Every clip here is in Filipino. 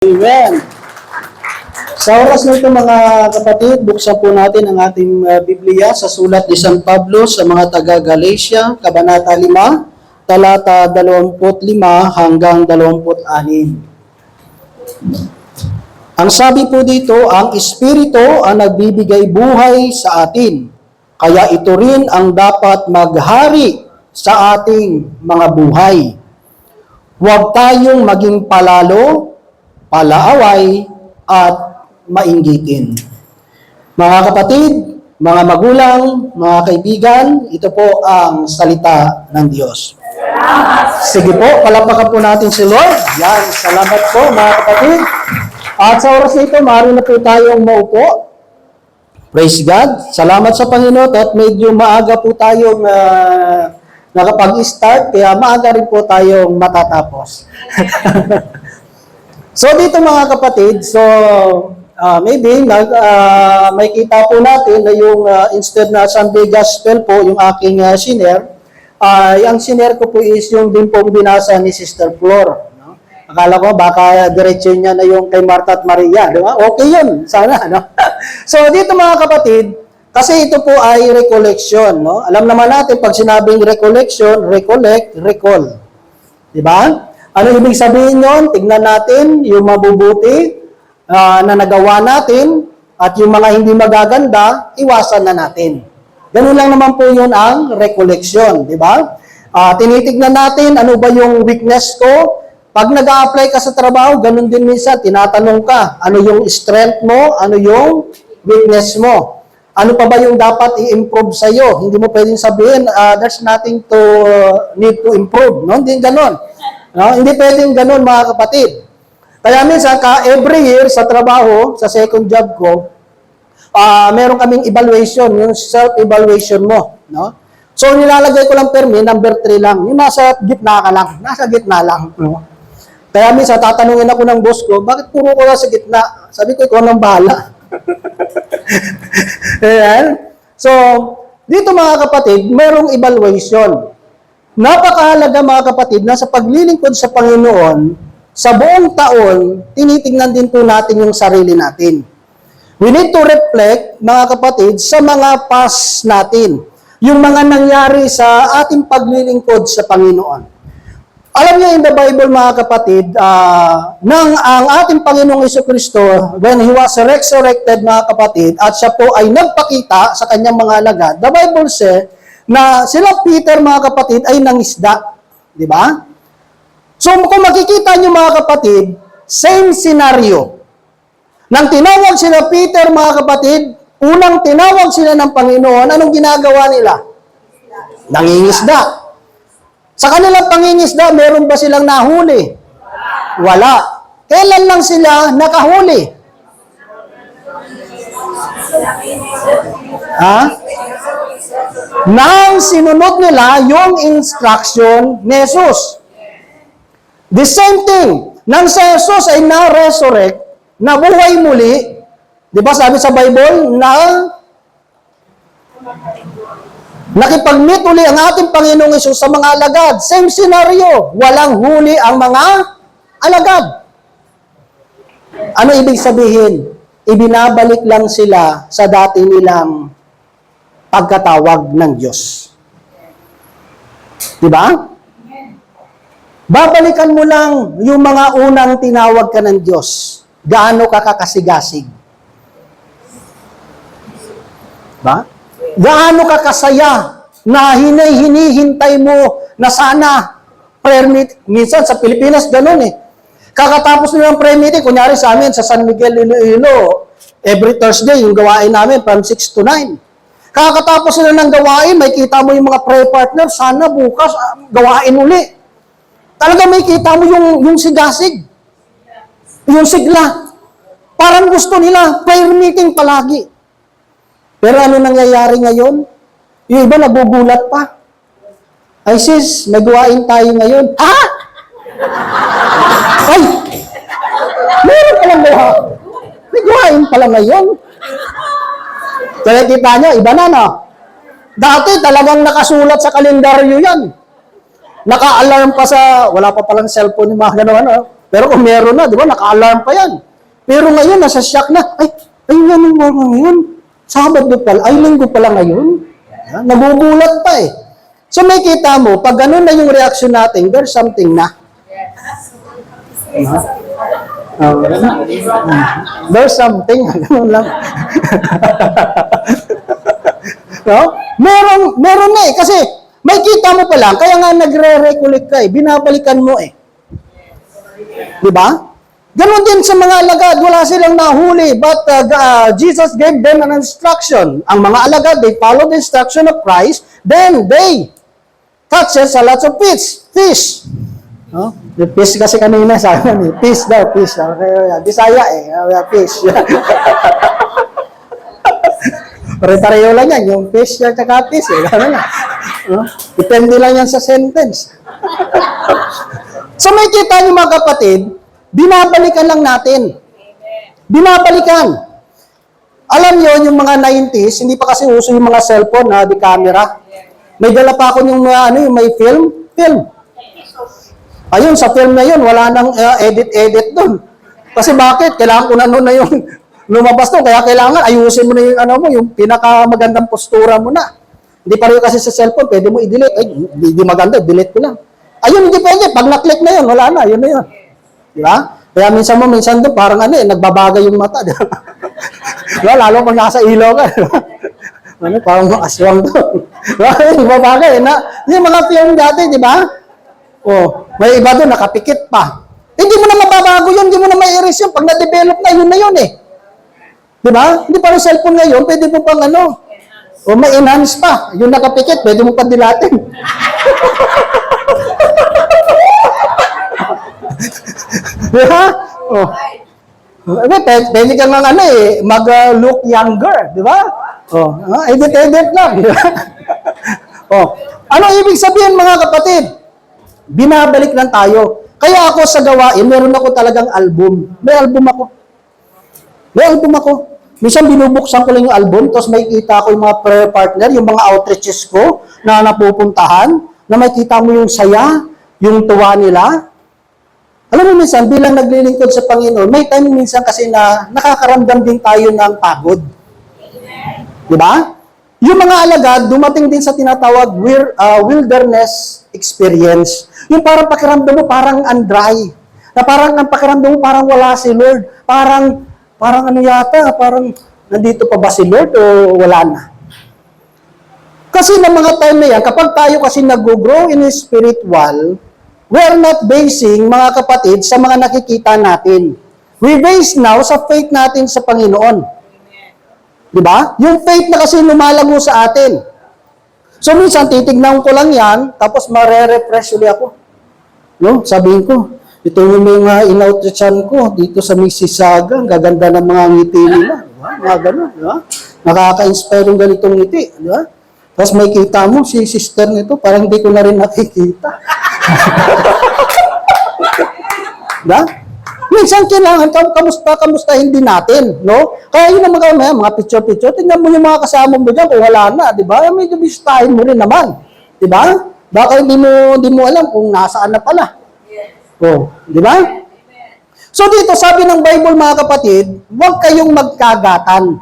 Amen. Sa oras na ito mga kapatid, buksan po natin ang ating Biblia sa sulat ni San Pablo sa mga taga-Galatia, Kabanata 5, talata 25 hanggang 26. Ang sabi po dito, ang Espiritu ang nagbibigay buhay sa atin, kaya ito rin ang dapat maghari sa ating mga buhay. Huwag tayong maging palalo, palaaway, at mainggitin. Mga kapatid, mga magulang, mga kaibigan, ito po ang salita ng Diyos. Sige po, palapakan po natin si Lord. Yan, salamat po mga kapatid. At sa oras nito, maaari na po tayong maupo. Praise God. Salamat sa Panginoon at medyo maaga po tayong nakapag-start, kaya maaga rin po tayong matatapos. So dito mga kapatid, maybe may kita po natin na yung instead na Sunday Gospel po, yung aking shinare, ang shinare ko po is yung din po binasa ni Sister Flor. No? Akala ko baka diretso niya na yung kay Martha at Maria. Di ba? Okay yun, sana. No? So dito mga kapatid, kasi ito po ay recollection. No? Alam naman natin, pag sinabing recollection, recollect, recall. Di ba? Ano ibig sabihin yon? Tignan natin yung mabubuti na nagawa natin at yung mga hindi magaganda, iwasan na natin. Ganun lang naman po yun ang recollection, di ba? Tinitignan natin ano ba yung weakness ko. Pag nag-a-apply ka sa trabaho, ganun din minsan, tinatanong ka, ano yung strength mo, ano yung weakness mo. Ano pa ba yung dapat i-improve sa'yo? Hindi mo pwedeng sabihin, there's nothing to need to improve. No? Hindi ganun. No? Hindi pwedeng ganun mga kapatid. Kaya minsan, every year sa trabaho, sa second job ko, meron kaming evaluation, yung self-evaluation mo. No? So, nilalagay ko lang permi, number 3 lang. Yung nasa gitna ka lang. Nasa gitna lang. No? Kaya minsan, tatanungin ako ng boss ko, bakit puro ko lang sa gitna? Sabi ko, ikaw nang bahala. Ayan. So, dito mga kapatid, mayroong evaluation. Napakahalaga mga kapatid na sa paglilingkod sa Panginoon, sa buong taon, tinitingnan din po natin yung sarili natin. We need to reflect, mga kapatid, sa mga past natin. Yung mga nangyari sa ating paglilingkod sa Panginoon. Alam niyo in the Bible mga kapatid, nang ang ating Panginoong Jesucristo, when He was resurrected mga kapatid, at siya po ay nagpakita sa kanyang mga alagad, the Bible says, na sila Peter mga kapatid ay nangisda. Di ba? So kung makikita niyo mga kapatid, same scenario. Nang tinawag sila Peter mga kapatid, unang tinawag sila ng Panginoon, anong ginagawa nila? Nangingisda. Sa kanilang pangingisda, meron ba silang nahuli? Wala. Kailan lang sila nakahuli? Nang sinunod nila yung instruction ni Jesus. The same thing, nang si Jesus ay na-resurrect, nabuhay muli, di ba sabi sa Bible, na nakipag-meet uli ang ating Panginoong Hesus sa mga alagad. Same scenario, walang huli ang mga alagad. Ano ibig sabihin? Ibinabalik lang sila sa dati nilang pagkatawag ng Diyos. Di ba? Babalikan mo lang yung mga unang tinawag ka ng Diyos. Gaano ka kakasigasig? Ba? Gaano ka kasaya na hinihintay mo na sana prayer meeting. Minsan sa Pilipinas ganun eh. Kakatapos nila ng prayer meeting, kunyari sa amin sa San Miguel, Iloilo, every Thursday yung gawain namin from 6 to 9. Kakatapos nila ng gawain, may kita mo yung mga prayer partner, sana bukas gawain uli. Talaga may kita mo yung sigasig. Yung sigla. Parang gusto nila prayer meeting palagi. Pero ano nangyayari ngayon? Yung iba nagugulat pa. Ay sis, nagawain tayo ngayon. Ha? Ay! Meron palang gawain. Nagawain pala ngayon. Kaya kita nyo, iba na no? Dati talagang nakasulat sa kalendaryo yan. Naka-alarm pa sa, wala pa palang cellphone yung mga gano'n, no? Pero kung meron na, di ba, naka-alarm pa yan. Pero ngayon, nasa shock na, ay, anong mga ngayon? Sabado pala, ay, linggo pala ngayon. Nagugulat pa eh. So may kita mo, pag ganun na yung reaction natin, there's something na. There's something, ganun lang. No? Meron na eh, kasi may kita mo pa lang, kaya nga nagre-recollect ka eh, binabalikan mo eh. Di ba? Ganon din sa mga alagad, wala silang nahuli, but Jesus gave them an instruction. Ang mga alagad, they follow the instruction of Christ, then they catches a lot of fish. No? The fish kasi kanina sa akin, fish daw, fish. Okay, Bisaya eh, fish. Pare-pareho lang yan, yung fish at saka fish eh. No? Depende lang yan sa sentence. So may kita niyo mga kapatid, binabalikan lang natin. Binabalikan. Alam niyo, yung mga 90s, hindi pa kasi uso yung mga cellphone na di camera. May dala pa ako yung yung may film. Ayun, sa film na yun, wala nang edit-edit doon. Kasi bakit? Kailangan ko na noon na yung lumabas doon. Kaya kailangan ayusin mo na yung yung pinakamagandang postura mo na. Hindi pareho kasi sa cellphone, pwede mo i-delete. Ay, hindi maganda, delete ko lang. Ayun, hindi pwede. Pag na-click na yun, wala na. Yun na yun. Di ba? Kaya minsan doon, parang nagbabagay yung mata. Di ba? Diba? Lalo pag nasa ilaw ka. Parang aswang doon. Diba? Nagbabagay. Yung mga film dati, di ba? May iba doon, nakapikit pa. Hindi mo na mababago yun, hindi mo na ma-erase yun. Pag na-develop na, yun na yun eh. Di ba? Hindi pa rin cellphone ngayon, pwede mo pang may enhance pa. Yung nakapikit, pwede mo pang dilatin. Di ba? Pwede ka nga mag-look younger, di ba? Edit lang, di ba? Ano ibig sabihin mga kapatid? Binabalik lang tayo. Kaya ako sa gawain, meron ako talagang album. May album ako. Minsan binubuksan ko lang yung album, tapos may kita ko yung mga prayer partner, yung mga outreaches ko na napupuntahan, na may kita mo yung saya, yung tuwa nila. Alam mo minsan, bilang naglilingkod sa Panginoon, may time minsan kasi na nakakaramdam din tayo ng pagod. Di ba? Yung mga alagad, dumating din sa tinatawag wilderness experience. Yung parang pakiramdam mo, parang andry. Na parang ang pakiramdam mo, parang wala si Lord. Parang parang nandito pa ba si Lord o wala na? Kasi ng mga time na yan, kapag tayo kasi nag-grow in spiritual, we're not basing, mga kapatid, sa mga nakikita natin. We base now sa faith natin sa Panginoon. Di ba? Yung faith na kasi lumalago sa atin. So minsan, titignan ko lang yan, tapos mare-refresh ulit ako. No? Sabihin ko, ito yung mga in-outreachan ko dito sa Mississauga, ang gaganda ng mga ngiti nila. Diba? Mga ganun. Diba? Nakaka-inspire yung ganitong ngiti. Diba? Tapos may kita mo, si sister nito, parang hindi ko na rin nakikita. Diba? Minsan kailangan, kamustahin din natin. No? Kaya yun ang mga picture-picture, tingnan mo yung mga kasama mo dyan kung wala na. Diba? Medyo bistahin mo rin naman. Diba? Baka hindi mo alam kung nasaan na pala. Di ba? So dito, sabi ng Bible mga kapatid, huwag kayong magkagatan.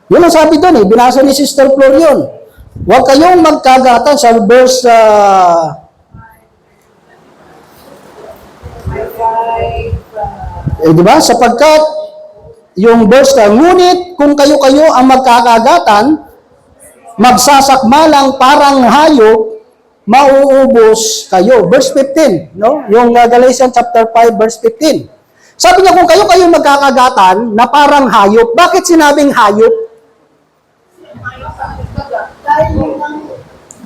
Yun ang sabi doon binasa ni Sister Flor yun. Huwag kayong magkagatan sa verse di ba? Sapagkat yung verse ngunit kung kayo ang magkakagatan, magsasakmalang parang hayop, mauubos kayo. Verse 15, no? Yung Galatians chapter 5, verse 15. Sabi niya, kung kayo magkakagatan na parang hayop, bakit sinabing hayop?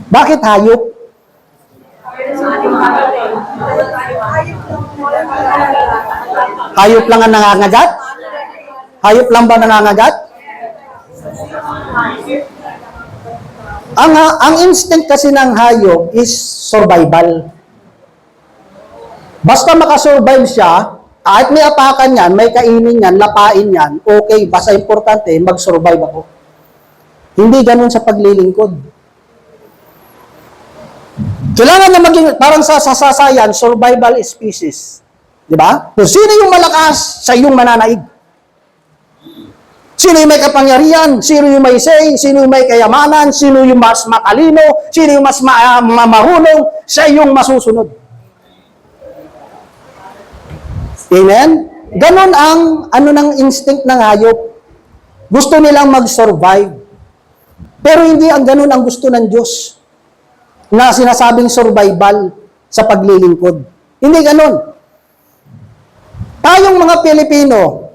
Bakit hayop? Hayop lang ang nangangagat? Hayop lang ba nangangagat? Ang instinct kasi ng hayop is survival. Basta makasurvive siya, at may apakan yan, may kainin yan, lapain yan, okay, basta importante, mag-survive ako. Hindi ganun sa paglilingkod. Kailangan na maging, parang sa sasayan, survival species. Di ba? So, sino yung malakas sa iyong mananaig? Sino yung may kapangyarihan? Sino yung may say? Sino yung may kayamanan? Sino yung mas matalino? Sino yung mas marunong? Sa iyong masusunod. Amen? Ganon ang ng instinct ng hayop. Gusto nilang mag-survive. Pero hindi ang ganon ang gusto ng Diyos na sinasabing survival sa paglilingkod. Hindi ganon. Tayong mga Pilipino,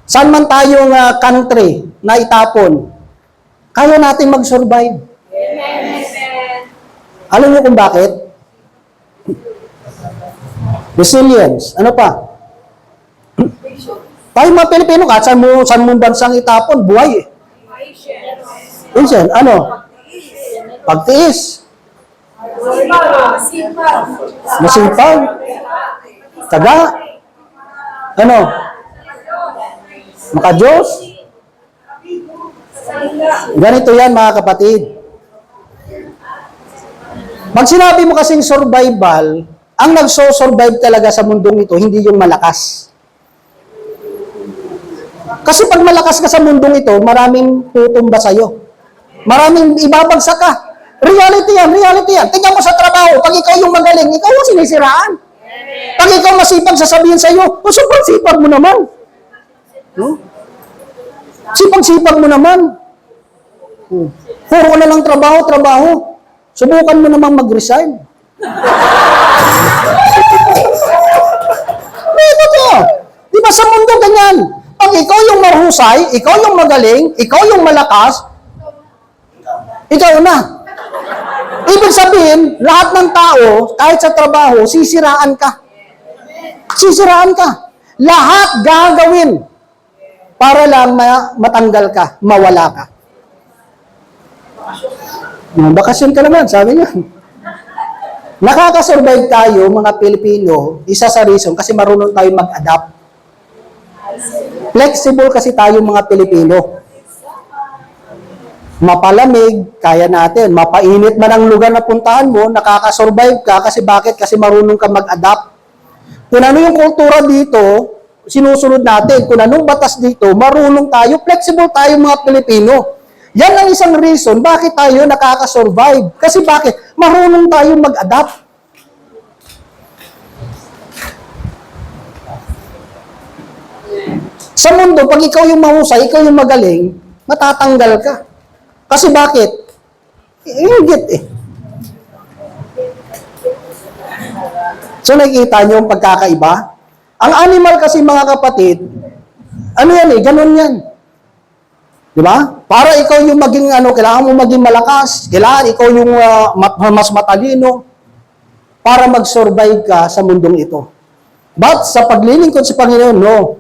saan man tayong country na itapon, kaya natin mag-survive. Alam niyo kung bakit? Resilience. Ano pa? Tayong mga Pilipino, kahit saan mo bansang itapon, buhay eh. Minsan, ano? Pagtiis. Masipag. Taga. Ano? Maka-Diyos. Ganito yan, mga kapatid. Pag sinabi mo kasing survival, ang nagso-survive talaga sa mundong ito, hindi yung malakas. Kasi pag malakas ka sa mundong ito, maraming tutumba sa'yo. Maraming ibabagsak ka. Reality yan. Tingnan mo sa trabaho, pag ikaw yung magaling, ikaw yung sinisiraan. Pag ikaw masipag, sasabihin sa'yo, sobrang sipag mo naman. No? Sipag mo naman. Puro na lang trabaho. Subukan mo namang mag-resign. Ito to. Di ba sa mundo ganyan? Pag ikaw yung mahusay, ikaw yung magaling, ikaw yung malakas, ikaw na. Ibig sabihin, lahat ng tao, kahit sa trabaho, sisiraan ka. Sisiraan ka. Lahat gagawin para lang matanggal ka, mawala ka. Bakasyon ka naman, sabi niya. Nakakasurvive tayo, mga Pilipino, isa sa reason, kasi marunong tayo mag-adapt. Flexible kasi tayo, mga Pilipino. Mapalamig, kaya natin. Mapainit man ang lugar na puntahan mo, nakakasurvive ka, kasi bakit? Kasi marunong ka mag-adapt. Kung ano yung kultura dito, sinusunod natin. Kung anong batas dito, marunong tayo, flexible tayo, mga Pilipino. Yan ang isang reason bakit tayo nakaka-survive. Kasi bakit? Marunong tayong mag-adapt. Sa mundo, pag ikaw yung mahusay, ikaw yung magaling, matatanggal ka. Kasi bakit? Ingit eh. So nakikita nyo yung pagkakaiba? Ang animal kasi, mga kapatid, ano yan eh, ganun yan. Di ba? Para ikaw yung maging kailangan mo maging malakas, kailangan ikaw yung mas matalino para mag-survive ka sa mundong ito. But sa paglilingkod sa Panginoon, no.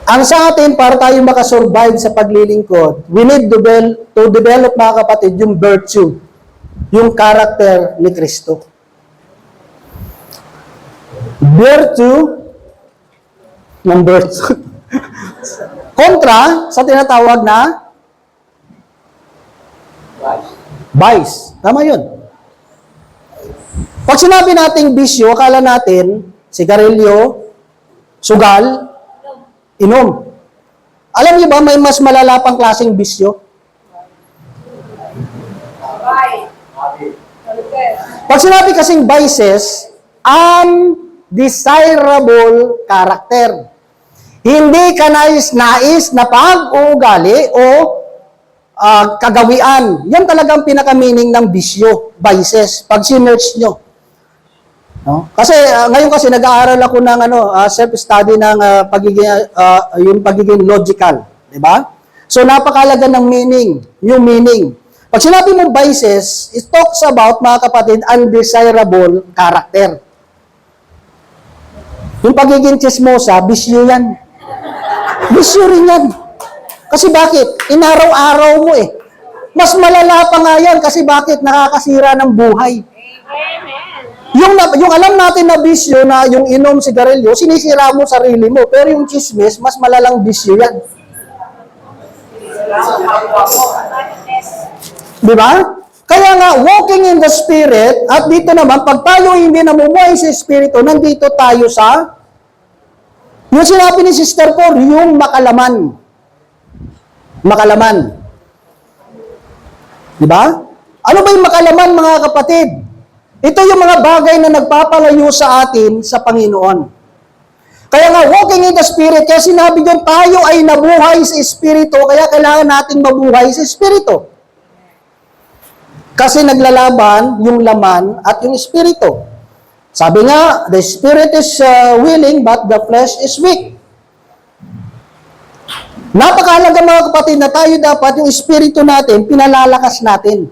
Ang sa atin, para tayo makasurvive sa paglilingkod, we need to develop, mga kapatid, yung virtue, yung character ni Kristo. Virtue number 2. Kontra sa tinatawag na vice. Tama yun. Pag sinabi nating bisyo, akala natin sigarilyo, sugal, inom. Alam niyo ba may mas malala pang klaseng bisyo? Pag sinabi kasing vices, undesirable character. Hindi ka nais na pag-uugali o kagawian. Yan talagang pinaka-meaning ng bisyo, vices, pag sinerch nyo. No? Kasi ngayon kasi nag-aaral ako ng self-study ng yung pagiging logical, di ba? So napakalaga ng meaning, yung meaning. Pag sinabi mong vices, it talks about, mga kapatid, undesirable character. Yung pagiging chismosa, bisyo yan. Bisyo rin yan. Kasi bakit? Inaraw-araw mo eh. Mas malala pa nga yan kasi bakit? Nakakasira ng buhay. Yung alam natin na bisyo na yung inom sigarilyo, sinisira mo sarili mo. Pero yung chismis, mas malalang bisyo yan. Di ba? Kaya nga, walking in the Spirit, at dito naman, pag tayo hindi namumuhay sa Espiritu, nandito tayo sa, yung sinabi ni Sister Paul, yung makalaman. Makalaman. Di ba? Ano ba yung makalaman, mga kapatid? Ito yung mga bagay na nagpapalayo sa atin sa Panginoon. Kaya nga, walking in the Spirit, kaya sinabi doon, tayo ay nabuhay sa Espiritu, kaya kailangan nating mabuhay sa Espiritu. Kasi naglalaban yung laman at yung Espiritu. Sabi nga, the Spirit is willing, but the flesh is weak. Napakahalaga mga kapatid na tayo dapat yung Espiritu natin, pinalalakas natin.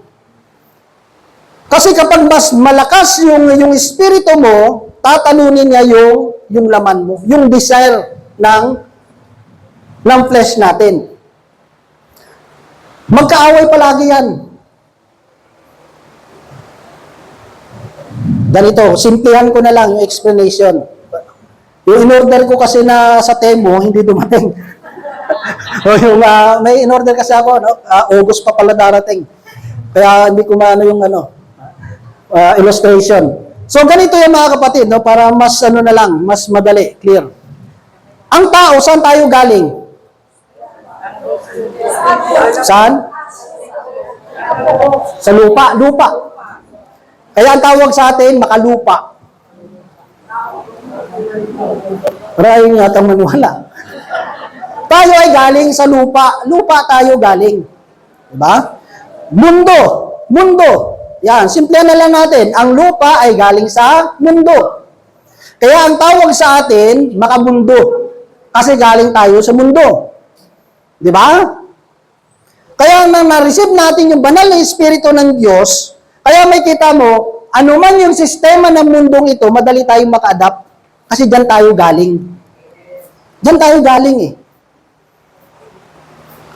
Kasi kapag mas malakas yung Espiritu mo, tatalunin niya yung laman mo, yung desire ng flesh natin. Magkaaway palagi yan. Ganito, simplihan ko na lang yung explanation. Yung in-order ko kasi na sa Temo, hindi dumating. O yung, may in-order kasi ako, no? August pa pala darating. Kaya hindi ko maano yung illustration. So ganito yung mga kapatid, no? Para mas na lang, mas madali, clear. Ang tao, saan tayo galing? Saan? Sa lupa. Lupa. Kaya ang tawag sa atin, makalupa. Maraming yatang maniwala. Tayo ay galing sa lupa. Lupa tayo galing. Diba? Mundo. Mundo. Yan, simple na lang natin. Ang lupa ay galing sa mundo. Kaya ang tawag sa atin, makamundo. Kasi galing tayo sa mundo. Diba? Kaya nang na-receive natin yung banal na Espiritu ng Diyos, kaya may kita mo, anuman yung sistema ng mundong ito, madali tayong maka-adapt. Kasi dyan tayo galing. Dyan tayo galing eh.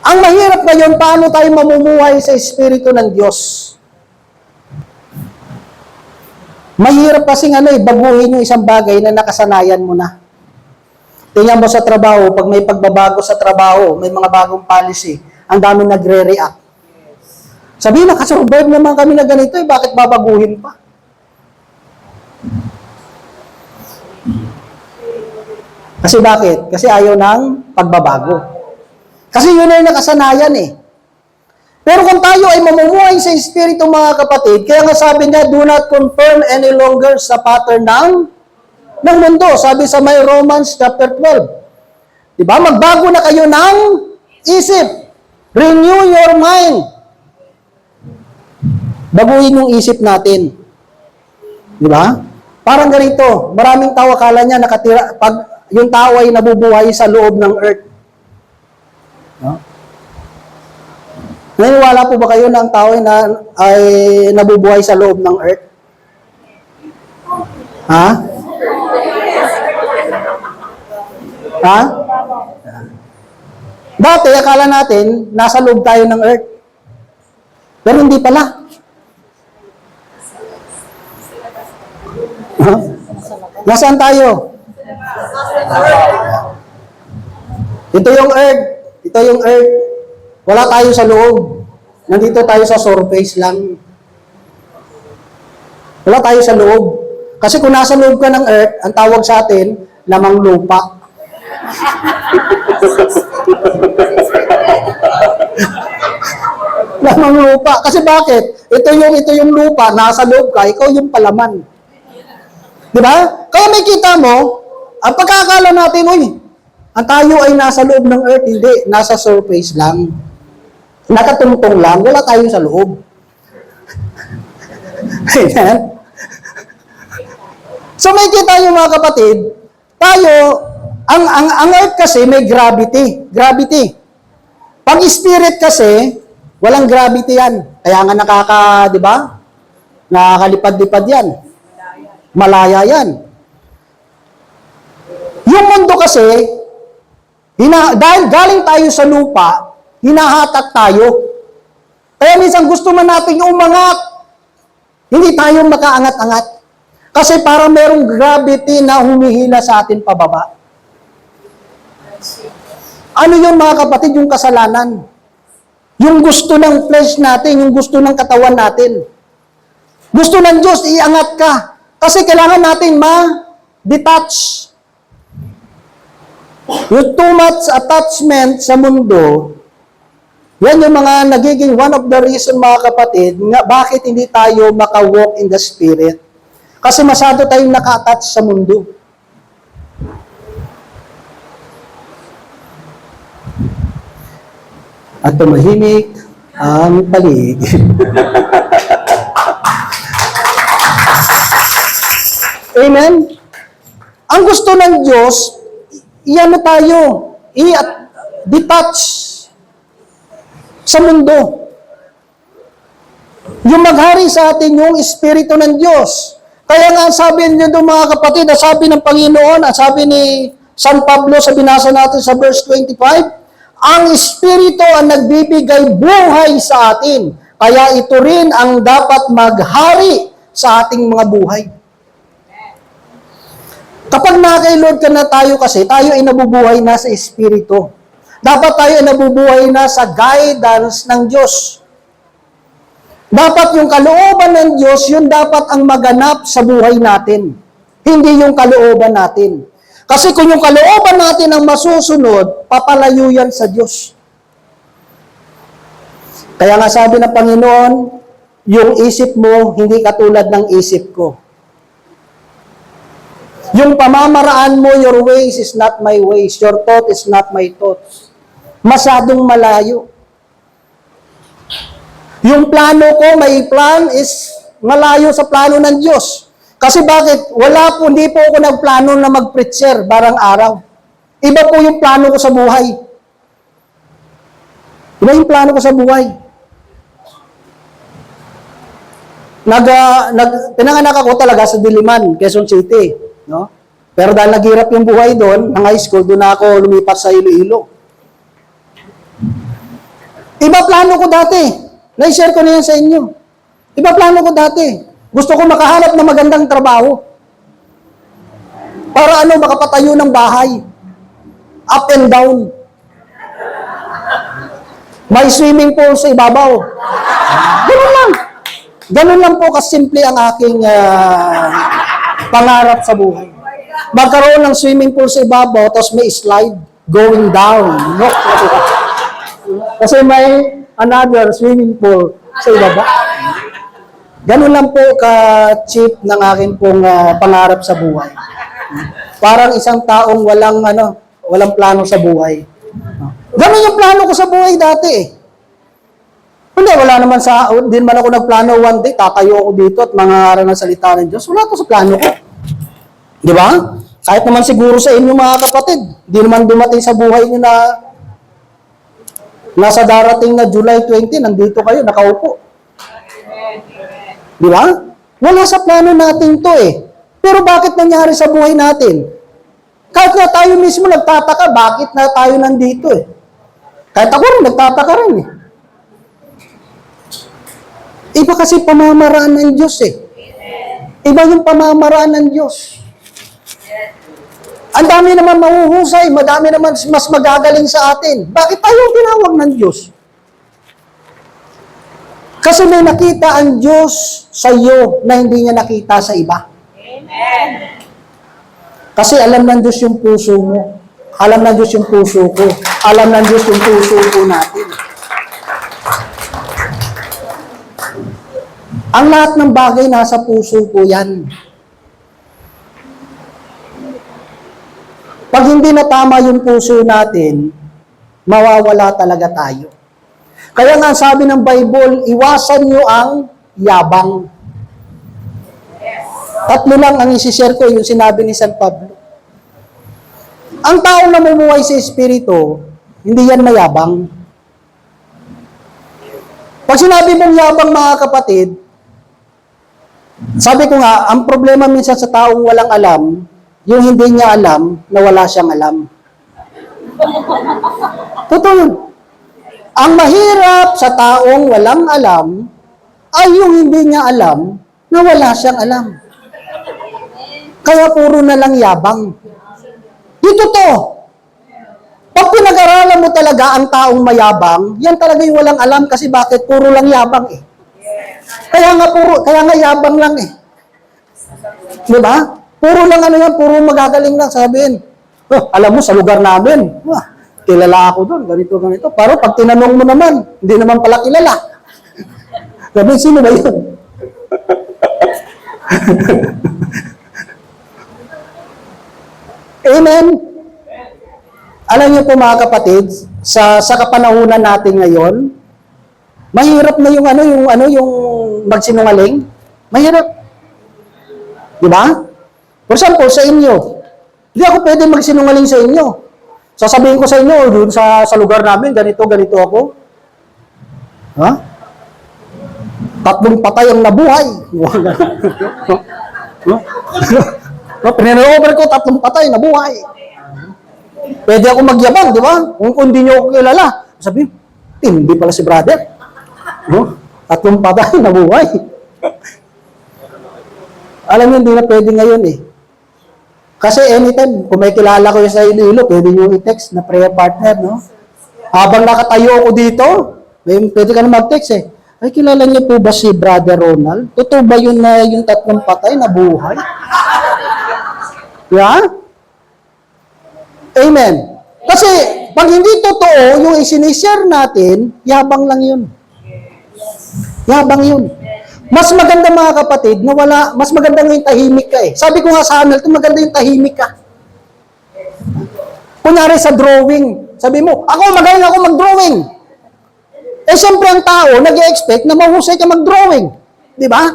Ang mahirap ngayon, paano tayo mamumuhay sa Espiritu ng Diyos? Mahirap kasing baguhin yung isang bagay na nakasanayan mo na. Tingnan mo sa trabaho, pag may pagbabago sa trabaho, may mga bagong policy, ang dami nagre-react. Sabi na, kasurvive naman kami na ganito, bakit babaguhin pa? Kasi bakit? Kasi ayaw ng pagbabago. Kasi yun ay nakasanayan eh. Pero kung tayo ay mamumuhay sa Espiritu mga kapatid, kaya nga sabi niya, do not confirm any longer sa pattern ng mundo. Sabi sa may Romans chapter 12. Diba? Magbago na kayo ng isip. Renew your mind. Baguhin yung isip natin. Di ba? Parang ganito, maraming tao akala niya nakatira, pag yung tao ay nabubuhay sa loob ng earth. No? Naniniwala po ba kayo na ang tao ay nabubuhay sa loob ng earth? Ha? Ha? Dati, akala natin, nasa loob tayo ng earth. Pero hindi pala. Huh? Nasaan tayo? Ito yung earth. Ito yung earth. Wala tayo sa loob. Nandito tayo sa surface lang. Wala tayo sa loob. Kasi kung nasa loob ka ng earth, ang tawag sa atin, lamang lupa. Lamang lupa. Kasi bakit? Ito yung lupa, nasa loob ka, ikaw yung palaman. Di ba? Kaya may kita mo, ang pagkakala natin, ang tayo ay nasa loob ng earth, hindi, nasa surface lang. Nakatungtong lang, wala tayo sa loob. Amen? So may kita yung mga kapatid, tayo, ang earth kasi may gravity. Gravity. Pag spirit kasi, walang gravity yan. Kaya nga di ba? Nakakalipad-lipad yan. Malaya yan. Yung mundo kasi, dahil galing tayo sa lupa, hinahatak tayo. Kaya minsan gusto man natin umangat, hindi tayo makaangat-angat. Kasi parang merong gravity na humihila sa atin pababa. Ano yun mga kapatid? Yung kasalanan. Yung gusto ng flesh natin, yung gusto ng katawan natin. Gusto ng Diyos, iangat ka. Kasi kailangan natin ma-detach. Yung too much attachment sa mundo, yan yung mga nagiging one of the reason, mga kapatid, nga bakit hindi tayo maka-walk in the Spirit. Kasi masyado tayong naka-attach sa mundo. At tumahimik ang paligid. Amen? Ang gusto ng Diyos, iano tayo, i-detach sa mundo. Yung maghari sa atin yung Espiritu ng Diyos. Kaya nga sabi niyo doon mga kapatid, sabi ng Panginoon, sabi ni San Pablo sa binasa natin sa verse 25, ang Espiritu ang nagbibigay buhay sa atin. Kaya ito rin ang dapat maghari sa ating mga buhay. Kapag nakay Lord ka na tayo kasi, tayo ay nabubuhay na sa Espiritu. Dapat tayo ay nabubuhay na sa guidance ng Diyos. Dapat yung kalooban ng Diyos, yun dapat ang maganap sa buhay natin. Hindi yung kalooban natin. Kasi kung yung kalooban natin ang masusunod, papalayo yan sa Diyos. Kaya nga sabi ng Panginoon, yung isip mo, hindi katulad ng isip ko. Yung pamamaraan mo, your ways is not my ways. Your thought is not my thoughts. Masyadong malayo. Yung plano ko, may plan is malayo sa plano ng Diyos. Kasi bakit? Hindi po ako nagplano na mag-preacher barang araw. Iba po yung plano ko sa buhay. Iba yung plano ko sa buhay. Pinanganak ako talaga sa Diliman, Quezon City. No? Pero dahil naghirap yung buhay doon, ng high school, doon ako lumipat sa Iloilo. Iba plano ko dati. Na-share ko na yan sa inyo. Iba plano ko dati. Gusto ko makahanap ng magandang trabaho. Para makapatayo ng bahay. Up and down. May swimming pool sa ibabaw. Ganun lang. Ganun lang po kasimple ang aking pangarap sa buhay. Magkaroon ng swimming pool sa ibabaw, tapos may slide going down. No? Kasi may another swimming pool sa ibaba. Ganun lang po ka-cheap ng aking pong pangarap sa buhay. Parang isang taong walang plano sa buhay. Ganun yung plano ko sa buhay dati eh. Hindi man ako nagplano one day, tatayo ako dito at mangangaral ng salita ng Diyos. Wala ko sa plano ko. Di ba? Kahit naman siguro sa inyo mga kapatid, di naman dumating sa buhay niyo na nasa darating na July 20, nandito kayo, nakaupo. Di ba? Wala sa plano natin to eh. Pero bakit nangyari sa buhay natin? Kahit na tayo mismo nagtataka, bakit na tayo nandito eh. Kahit ako rin, nagtataka rin eh. Iba kasi pamamaraan ng Diyos eh. Iba yung pamamaraan ng Diyos. Ang dami naman mahuhusay, madami naman mas magagaling sa atin. Bakit tayo tinawag ng Diyos? Kasi may nakita ang Diyos sa iyo na hindi niya nakita sa iba. Amen. Kasi alam ng Diyos yung puso mo. Alam ng Diyos yung puso ko. Alam ng Diyos yung puso ko natin. Ang lahat ng bagay nasa puso ko yan. Pag hindi na tama yung puso natin, mawawala talaga tayo. Kaya nga sabi ng Bible, iwasan nyo ang yabang. Tatlo lang ang isi-share ko, yung sinabi ni San Pablo. Ang taong namumuhay sa Espiritu, hindi yan mayabang. Pag sinabi mong yabang mga kapatid, sabi ko nga, ang problema minsan sa taong walang alam, yung hindi niya alam na wala siyang alam. Totoo yun. Ang mahirap sa taong walang alam ay yung hindi niya alam na wala siyang alam. Kaya puro na lang yabang. Dito to. Pag pag-aralan mo talaga ang taong mayabang, yan talaga yung walang alam kasi bakit? Puro lang yabang eh. Kaya nga yabang lang eh. Di ba? Puro lang ano yan, puro magagaling lang sabihin. Oh, alam mo, sa lugar namin, kilala ako doon, ganito. Pero pag tinanong mo naman, hindi naman pala kilala. Sabi, sino ba yun? Amen? Alam niyo po mga kapatid, sa kapanahunan natin ngayon, mahirap na yung magsinungaling. Mahirap. Di ba? For example, sa inyo, hindi ako pwede magsinungaling sa inyo. Sasabihin ko sa inyo, dun sa lugar namin, ganito ako. Ha? 3 patay ang nabuhay. Pinanover ko, 3 patay, nabuhay. Pwede ako magyabang, di ba? Kung hindi nyo ako kilala, sabihin, hindi pala si brother. 3 patay, nabuhay. Alam niyo, hindi na pwede ngayon eh. Kasi anytime, kung may kilala ko yung sa Iloilo, pwede nyo i-text na prayer partner, no? Habang nakatayo ako dito, pwede ka na mag-text eh. Ay, kilala niyo po ba si Brother Ronald? Totoo ba yun na yung 3 patay na buhay? Yeah? Amen. Kasi, pag hindi totoo, yung isinishare natin, yabang lang yun. Yabang yun. Mas maganda mga kapatid, na mas maganda yung tahimik ka eh. Sabi ko nga sa Hamilton, maganda yung tahimik ka. Kunyari sa drawing, sabi mo, magaling ako mag-drawing. Eh, siyempre ang tao, nag-i-expect na mahusay ka mag-drawing. Di ba?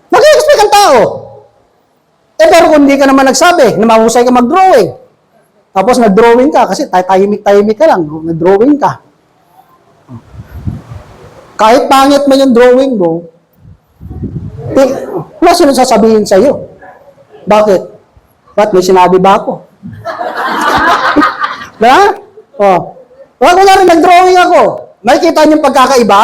Nag-i-expect ang tao. Eh, pero kung hindi ka naman nagsabi na mahusay ka mag-drawing, tapos nag-drawing ka, kasi tahimik-tahimik ka lang, nag-drawing ka. Kahit pangit man yung drawing mo, wala silang sasabihin sa'yo. Bakit? Ba't may sinabi ba ako? Diba? Wala ko na rin, nag-drawing ako. Makikita niyo yung pagkakaiba?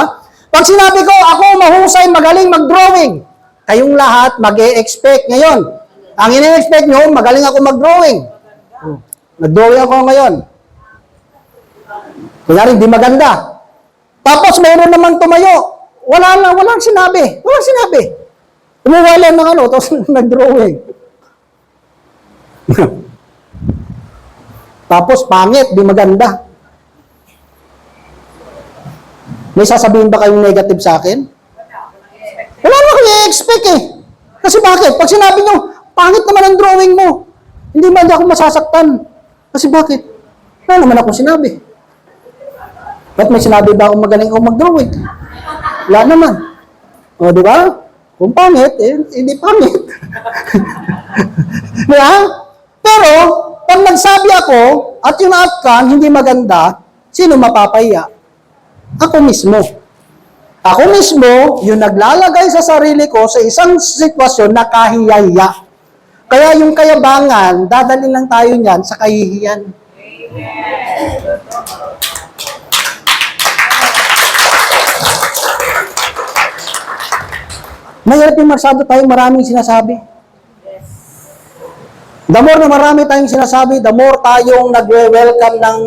Pag sinabi ko, ako mahusay, magaling mag-drawing, kayong lahat mag-e-expect ngayon. Ang ine-expect nyo, magaling ako mag-drawing. Nag-drawing ako ngayon. Kunyari, hindi maganda. Tapos mayroon namang tumayo. Walang sinabi. Walang sinabi. Umuwala ng tapos nag-drawing. Tapos pangit, di maganda. May sasabihin ba kayong negative sa akin? Wala naman kayo i-expect eh. Kasi bakit? Pag sinabi nyo, pangit naman ang drawing mo. Hindi man ako masasaktan. Kasi bakit? Wala naman akong sinabi. Ba't may sinabi ba akong magaling akong mag-drawing? Wala naman. O, di ba? Kung pangit, hindi pangit. Diba? Pero, pag nagsabi ako, at yung outcome hindi maganda, sino mapapaya? Ako mismo. Ako mismo, yung naglalagay sa sarili ko sa isang sitwasyon na kahiyaya. Kaya yung kayabangan, dadalhin lang tayo niyan sa kahihiyan. Mahirap yung masyado tayong maraming sinasabi. The more na marami tayong sinasabi, the more tayong nagwe-welcome ng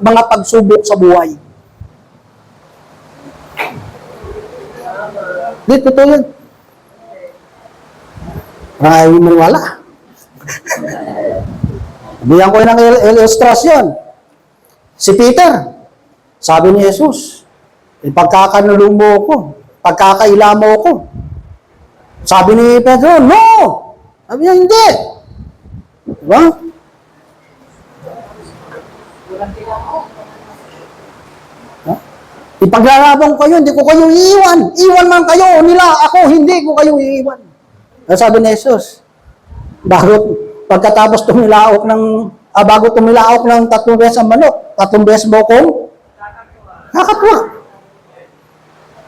mga pagsubok sa buhay. Dito to yun. Ay, maniwala. Bigyan ko ng ilustrasyon. Si Peter, sabi ni Jesus, pagkakanulong mo ko, pagkakaila mo ko. Sabi ni Pedro, no! Sabi niya, hindi. Diba? Ipaglalaban kayo, hindi ko kayo iiwan. Iwan man kayo nila, ako hindi ko kayo iiwan. Sabi ni Jesus, pagkatapos tumilaok bago tumilaok ng 3 beses ang manok, 3 beses mo kong nakatwa.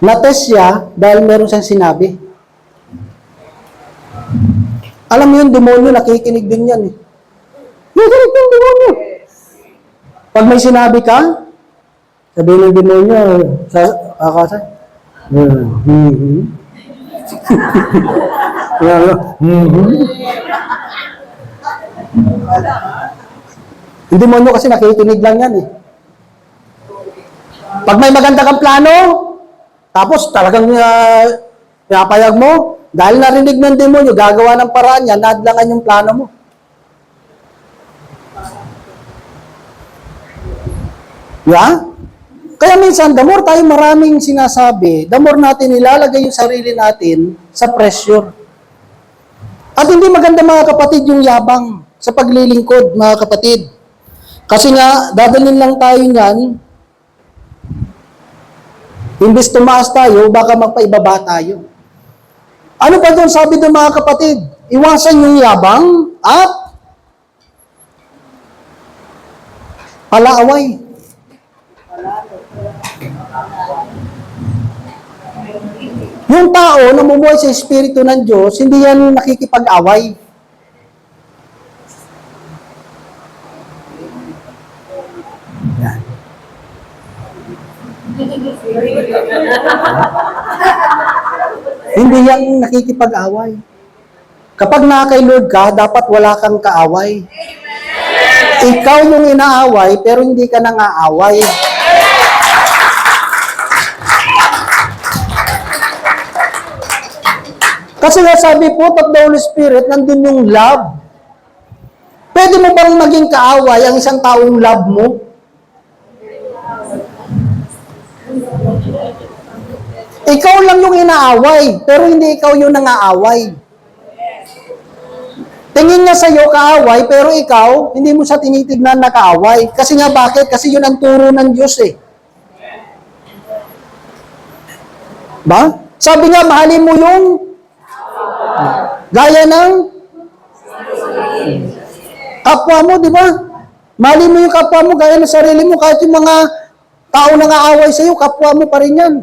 Nates siya dahil meron siyang sinabi. Alam mo yung demonyo, nakikinig din yan eh. Nakikinig yung demonyo. Pag may sinabi ka, sabihin ng demonyo, Yung demonyo kasi nakikinig lang yan eh. Pag may maganda kang plano, tapos talagang pinapayag mo, dahil narinig ng demonyo, gagawa ng paraan yan, nadlangan yung plano mo. Yeah? Kaya minsan, the more tayo maraming sinasabi, the more natin ilalagay yung sarili natin sa pressure. At hindi maganda mga kapatid yung yabang sa paglilingkod, mga kapatid. Kasi nga, dadalhin lang tayo niyan, imbes tumaas tayo, baka magpaibaba tayo. Ano pa doon sabi doon mga kapatid? Iwasan yung yabang at palaaway. Yung tao na namumuhay sa Espiritu ng Diyos, hindi yan nakikipag-away. Yan. Hindi yan nakikipag-away. Kapag na kay Lord ka, dapat wala kang kaaway. Ikaw yung inaaway, pero hindi ka nang aaway. Kasi nga sabi po, of the Holy Spirit, nandun yung love. Pwede mo bang maging kaaway ang isang taong love mo? Ikaw lang yung inaaway, pero hindi ikaw yung nangaaway. Tingin niya sa'yo kaaway, pero ikaw, hindi mo siya tinitignan na kaaway. Kasi nga bakit? Kasi yun ang turo ng Diyos eh. Ba? Sabi nga, mahalin mo yung gaya ng kapwa mo, di ba? Mahalin mo yung kapwa mo, gaya ng sarili mo, kahit yung mga tao na aaway sa'yo, kapwa mo pa rin yan.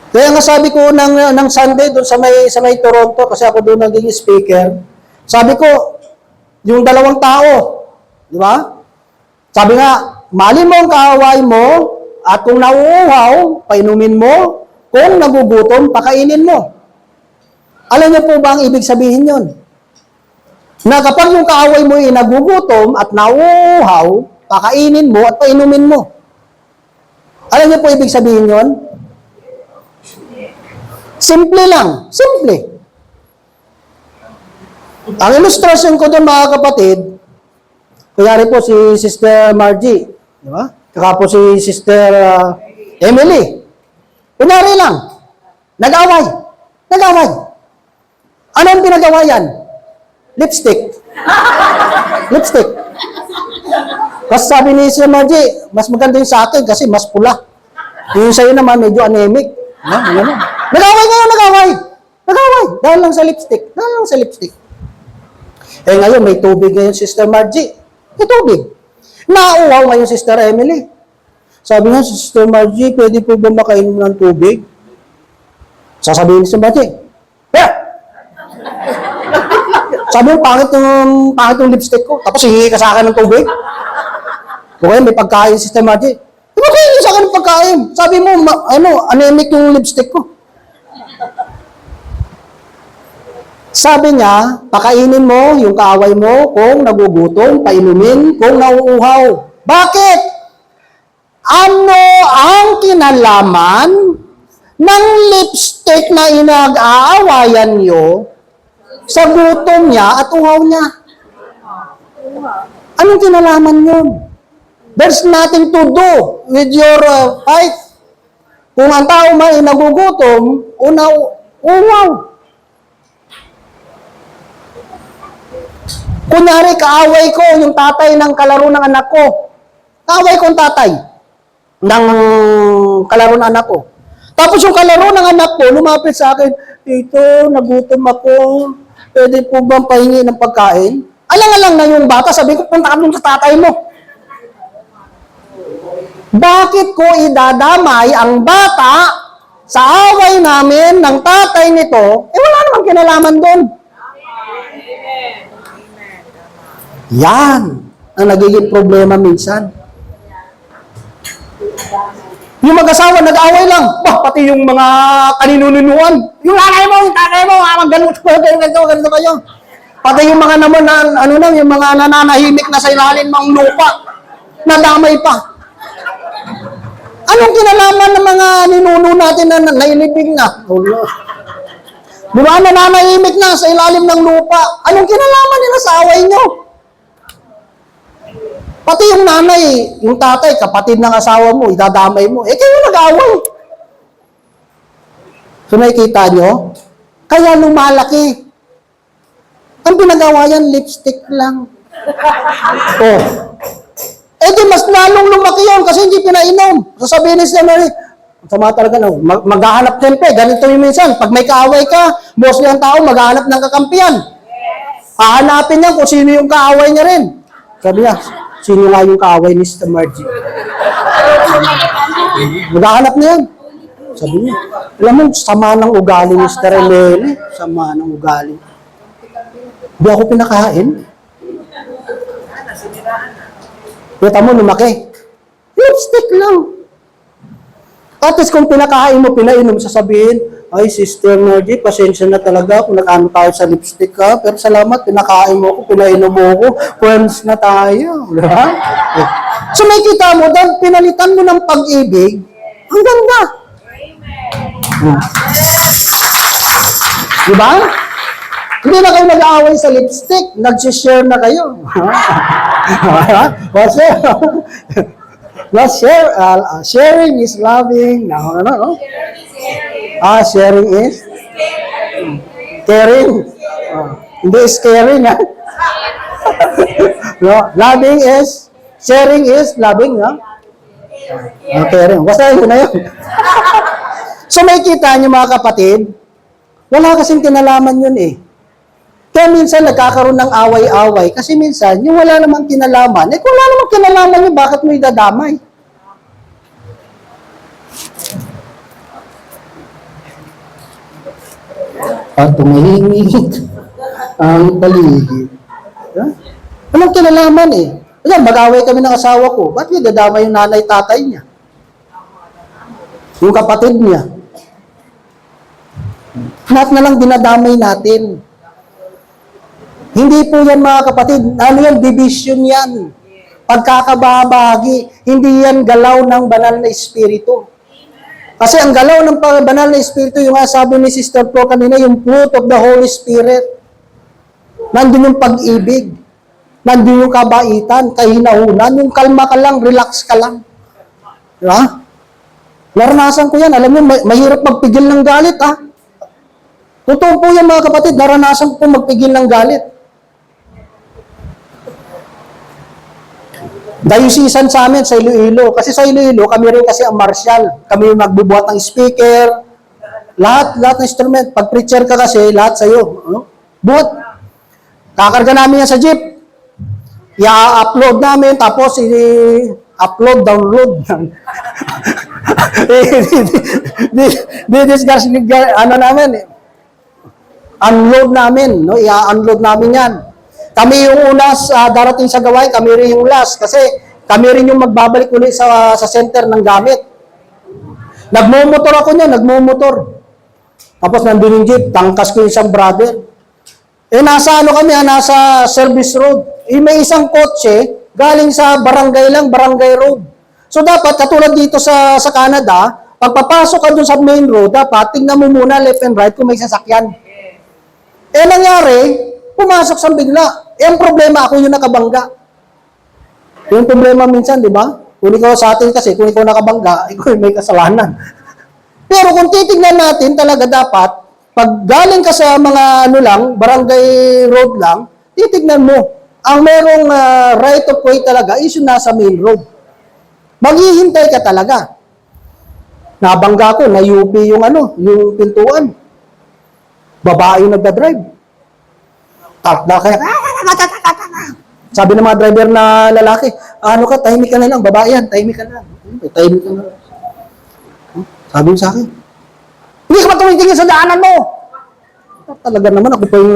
Kaya nga sabi ko ng Sunday doon sa may Toronto, kasi ako doon naging speaker, sabi ko, yung dalawang tao, di ba? Sabi nga, mahalin mo ang kaaway mo, at kung nauuhaw, painumin mo, kung nagugutom, pakainin mo. Alam niyo po ba ang ibig sabihin yon? Na kapag yung kaaway mo ay nagugutom at nauuhaw, pakainin mo at painumin mo. Alam niyo po ibig sabihin yon? Simple lang. Simple. Ang ilustrasyon ko doon mga kapatid, kunyari po si Sister Margie, di ba? Saka po si Sister Emily. Kunyari lang, nag-away. Nag-away. Ano ang pinag-awayan? Lipstick. Lipstick. Kasi sabi ni Sister Margie, mas maganda yung sa akin kasi mas pula. Yung sa'yo naman medyo anemic. Nag-away ngayon, nag-away. Nag-away. Dahil lang sa lipstick. Dahil lang sa lipstick. Eh ngayon, may tubig ngayon, Sister Margie. May tubig. Nauuhaw ngayon, Sister Emily. Sabi nga, Sister Margie, pwede po ba makainom ng tubig? Sasabihin ni Sister Margie, yeah! Sabi mo, pangit yung lipstick ko. Tapos hihingi ka sa akin ng tubig. Okay, may pagkain, Sister Margie. Di ba kayo sa akin ng pagkain? Sabi mo, anemic yung lipstick ko. Sabi niya, pakainin mo yung kaaway mo kung nagugutom, painumin kung nauuhaw. Bakit? Ano ang kinalaman ng lipstick na inag-aawayan niyo sa gutom niya at uhaw niya? Anong kinalaman yun? There's nothing to do with your fight. Kung ang tao may nagugutom, uhaw. Kunyari, kaaway ko yung tatay ng kalaro ng anak ko. Kaaway ko yung tatay ng kalaro ng anak ko. Tapos yung kalaro ng anak ko, lumapit sa akin, Tito, nagutom ako. Pwede po bang pahingi ng pagkain? Alang-alang na yung bata, sabi ko, punta ka dun sa tatay mo. Bakit ko idadamay ang bata sa away namin ng tatay nito? Eh wala namang kinalaman doon. Yan ang nagiging problema minsan. Yung mag-asawa, nag-away lang. Bah, pati yung mga kaninununuan. Yung nanay mo, yung tatay mo, ganito kayo. Pati yung mga naman na, ano na, yung mga nananahimik na sa ilalim ng lupa, nadamay pa. Anong kinalaman ng mga ninuno natin na nailibing na? Di ba, nananahimik na sa ilalim ng lupa? Anong kinalaman nila sa away nyo? Pati yung nanay, yung tatay, kapatid ng asawa mo, idadamay mo. Eh, kayo nag-away. So, nakikita nyo? Kaya lumalaki. Ang pinagawa yan, lipstick lang. Oh. Eh, di mas lalong lumaki yun kasi hindi pinainom. Sasabihin ni Sister Mary, sama talaga, no? Maghahanap din pa. Ganito yung minsan. Pag may kaaway ka, mostly ang tao, maghahanap ng kakampiyan. Hahanapin niya kung sino yung kaaway niya rin. Sabi niya, sino nga yung kaaway ni Sister Margie? Maghahanap niya yan. Sabi niya, alam mo, sama ng ugali ni Sister Elene. Sama ng ugali. Hindi ako pinakain. Kita mo, lumaki. Lipstick lang. At least kung pinakain mo, pinainom, sasabihin, ay, Sister Margie, pasensya na talaga kung nag-ano tayo sa lipstick ka. Pero salamat, pinakain mo ako, pinainom mo ako, friends na tayo. Diba? So may kita mo, dahil pinalitan mo ng pag-ibig, ang ganda. Diba? Hindi na kayo nag-aaway sa lipstick, nagsishare na kayo. Sharing is loving. No? Sharing is caring. Hindi is caring, ha? No, loving is, sharing is loving, ha? Caring. Basta yun na yun. So may kita niyo mga kapatid, wala kasing kinalaman yun eh. Kaya minsan nagkakaroon ng away-away kasi minsan yung wala namang kinalaman, kung wala namang kinalaman yun, bakit mo idadamay? At tumahimik ang paligid. Walang kinalaman eh. Ayan, mag-away kami ng asawa ko. Ba't niya dadamay yung nanay-tatay niya? Yung kapatid niya. Lahat na lang dinadamay natin. Hindi po yan mga kapatid. Ano yan? Division yan. Pagkakabahagi. Hindi yan galaw ng banal na espiritu. Kasi ang galaw ng banal na espiritu, yung sabi ni Sister Pro kanina, yung fruit of the Holy Spirit. Nandun yung pag-ibig. Nandun yung kabaitan, kahinahunan, yung kalma ka lang, relax ka lang. Diba? Naranasan ko yan. Alam mo, mahirap magpigil ng galit, ha? Totoo po yan mga kapatid, naranasan ko magpigil ng galit. Dayusisan sa amin sa Iloilo. Kasi sa Iloilo, kami rin kasi ang martial. Kami yung magbubuhat ng speaker. Lahat ng instrument. Pag preacher ka kasi, lahat sa'yo. Ano? Buhat. Kakarga namin yan sa jeep. I-upload namin, tapos i-upload, download. Di-discuss, ano namin, unload namin. No? I-unload namin yan. Kami yung unas darating sa gawain, kami rin yung last. Kasi kami rin yung magbabalik ulit sa center ng gamit. Nagmumotor ako niya, nagmumotor. Tapos nandun yung jeep, tangkas ko yung isang brother. Nasa ano kami, nasa service road. May isang kotse, galing sa barangay lang, barangay road. So dapat, katulad dito sa Canada, pag papasok ka dun sa main road, dapat tingnan mo muna left and right kung may sasakyan. Nangyari, pumasok sa bigla. Ang problema, ako yung nakabangga. Yung problema minsan, di ba? Kung ikaw sa atin kasi, kung ikaw nakabangga, ikaw may kasalanan. Pero kung titignan natin, talaga dapat, pag galing ka sa mga barangay road lang, titignan mo, ang merong right of way talaga is yung nasa main road. Maghihintay ka talaga. Nabangga ko, na-UP yung yung pintuan. Babae yung nagdadrive. Takda kaya, sabi ng mga driver na lalaki, tahimik ka na lang, babae yan, tahimik ka na lang. Tahimik ka na lang. Sabi mo sa akin, hindi ka ba tumitingin sa daanan mo? Talaga naman, ako pa yung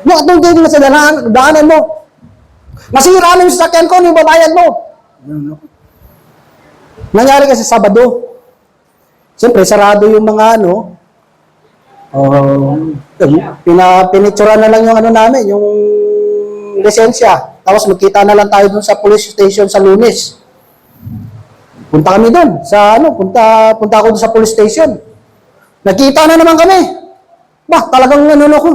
Hindi ka tumitingin sa daanan mo. Masira na yung sasakyan ko, yung babayad mo. Nangyari kasi Sabado. Siyempre, sarado yung mga Pinictura na lang yung ano namin, yung lisensya. Tapos magkita na lang tayo dun sa police station sa Lunes. Punta kami dun sa ano, punta ako dun sa police station. Nakita na naman kami. Bah, talagang ano ko.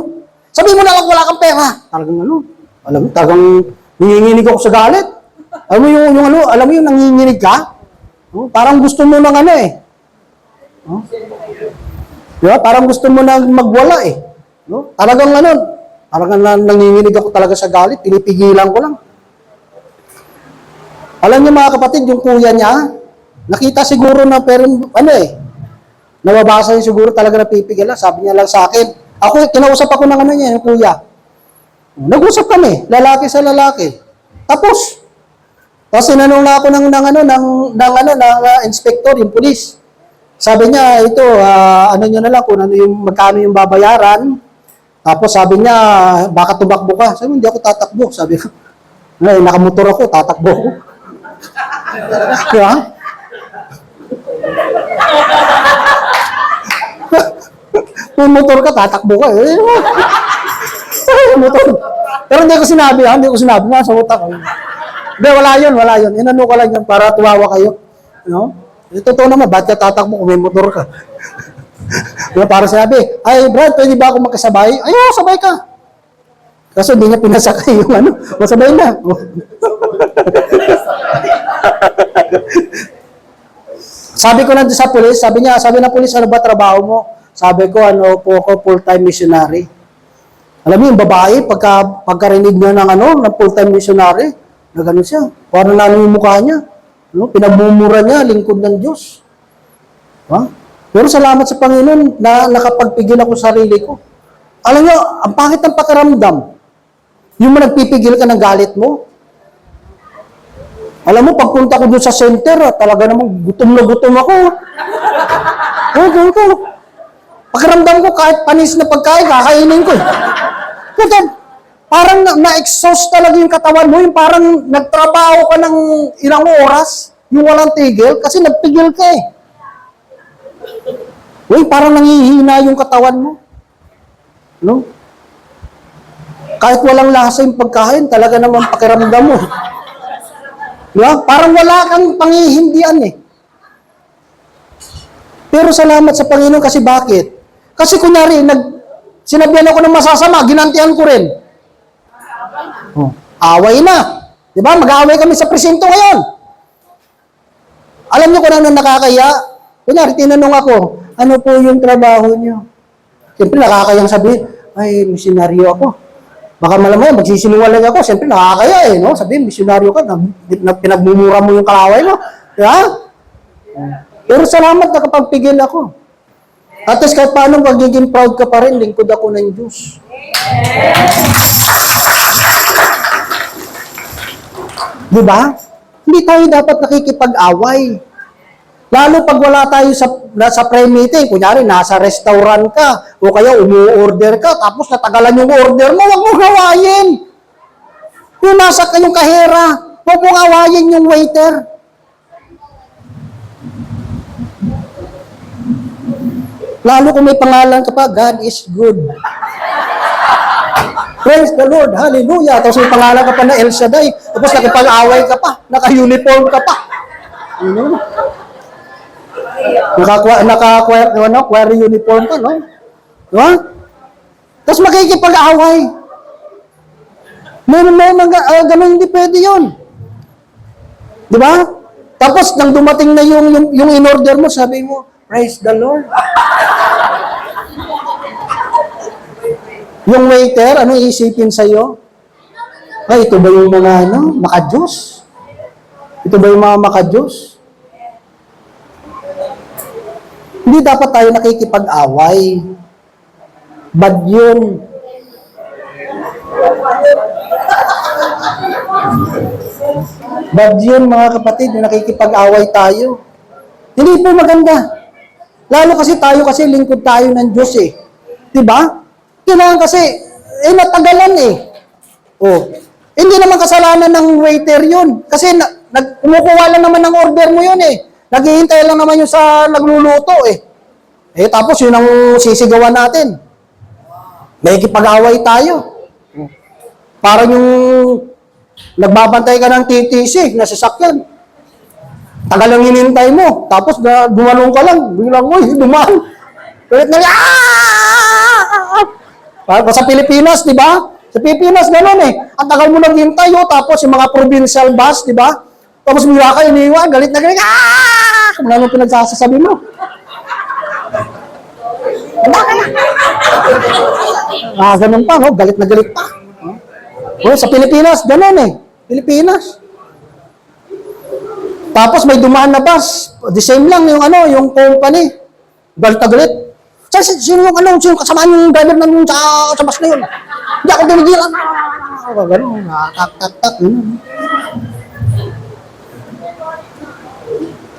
Sabi mo na lang wala kang pera. Talagang ano, alam mo, talagang nanginginig ako sa galit. Alam mo yung ano, alam mo yung nanginginig ka? Oh, parang gusto mo ng ano eh. Oh? Diba? Parang gusto mo na magwala eh. No? Talagang ano, talagang nanginginig ako talaga sa galit, pinipigilan ko lang. Alam niyo mga kapatid, yung kuya niya, nakita siguro na pero ano eh, nababasa niya siguro talaga napipigilan. Sabi niya lang sa akin, ako, kinausap ako ng ano niya, yung kuya. Nag-usap kami, lalaki sa lalaki. Tapos sinanong na ako ng inspector, yung police. Sabi niya, ito, ano nyo na lang, kung ano yung, magkano yung babayaran. Tapos sabi niya, baka tumakbo ka. Sabi, hindi ako tatakbo. Sabi ko, nakamotor ako, tatakbo ko. Diba? Kung motor ka, tatakbo ka. Motor. Pero hindi ko sinabi, nasa utak ko. Hindi, wala yun. Inano ko lang yun para tuwawa kayo. No? Totoo naman, ba't ka tatakbo kung may motor ka? Para sabi, ay Brad, pwede ba ako magkasabay? Ay, sabay ka. Kaso hindi niya pinasakay yung ano, masabay na. Sabi ko lang sa pulis, sabi na pulis, ano ba trabaho mo? Sabi ko, ano po ako, full-time missionary. Alam mo yung babae, pagkarinig niya ng full-time missionary, na gano'n siya. Parang nalang yung mukha niya. No? Pinagmumura niya, lingkod ng Diyos. Ha? Pero salamat sa Panginoon na nakapagpigil ako sa sarili ko. Alam niyo, ang pangit ng pakiramdam. Yung nagpipigil ka ng galit mo. Alam mo, pagpunta ko doon sa center, talaga namang gutom na gutom ako. Ganito. Pakiramdam ko, kahit panis na pagkain, kakainin ko. Ganito. Parang na-exhaust talaga yung katawan mo, yung parang nagtrabaho ka ng ilang oras, yung walang tigil, kasi nagpigil ka eh. Uy, parang nangihina yung katawan mo. No? Kahit walang lasa yung pagkain, talaga naman pakiramdam mo. Diba? Parang wala kang pangihindian eh. Pero salamat sa Panginoon kasi bakit? Kasi kunyari, sinabihan ako ng masasama, ginantihan ko rin. Away na. Di ba? Mag-aaway kami sa presinto ngayon. Alam niyo kung ano nakakaya? Kunyari, tinanong ako, ano po yung trabaho niyo? Siyempre, nakakayang sabihin, ay, misyonaryo ako. Baka malamang, magsisinungaling ako. Siyempre, nakakaya eh, no? Sabihin, misyonaryo ka, pinagmumura mo yung kalaway mo. Di ba? Pero salamat, nakapagpigil ako. At least kahit paano, magiging proud ka pa rin, lingkod ako ng Diyos. Di ba? Hindi tayo dapat nakikipag-away. Lalo pag wala tayo sa prayer meeting, kunyari nasa restaurant ka, o kaya umu-order ka, tapos natagalan yung order mo, huwag mong awayin. Yung nasa kayong kahera, huwag mong awayin yung waiter. Lalo kung may pangalan ka pa, God is good. Praise the Lord, hallelujah. Tapos may pangalan ka pa na El Shaddai. Tapos nakipag-away ka pa, naka-uniform ka pa. Naka-choir uniform ka, no? Diba? Tapos makikipag-away. Ganun hindi pwede yun. Diba? Tapos nang dumating na yung in-order mo, sabi mo, praise the Lord. Yung waiter, ano iisipin sa'yo? Ay, ito ba yung mga maka-Diyos? Ito ba yung mga maka-Diyos? Hindi dapat tayo nakikipag-away. Bad yun. Bad yun, mga kapatid, na nakikipag-away tayo. Hindi po maganda. Lalo kasi lingkod tayo ng Diyos eh. Diba? Kailangan kasi, natagalan eh. Oh. Hindi naman kasalanan ng waiter yun. Kasi kumukuha lang naman ng order mo yun eh. Naghihintay lang naman yung sa nagluluto eh. Eh, tapos yun ang sisigawan natin. May kipag-away tayo. Parang yung nagbabantay ka ng TTC na sasakyan. Tagal lang hinintay mo. Tapos gumalong ka lang. Biglang, uy, dumaan. Ulit na, sa Pilipinas, di ba? Sa Pilipinas, gano'n eh. Ang tagal mo naghintay, tapos yung mga provincial bus, di ba? Tapos mula ka, iniwan, galit na galit. Kung ano pinagsasasabi mo. Ganun pa, galit na galit pa. Sa Pilipinas, gano'n eh. Pilipinas. Tapos may dumaan na bus. The same lang yung company. Galit na galit. Sino yung kasamaan yung driver ng sa bus na yun? Hindi ako tinigilan. Gano'n, tak.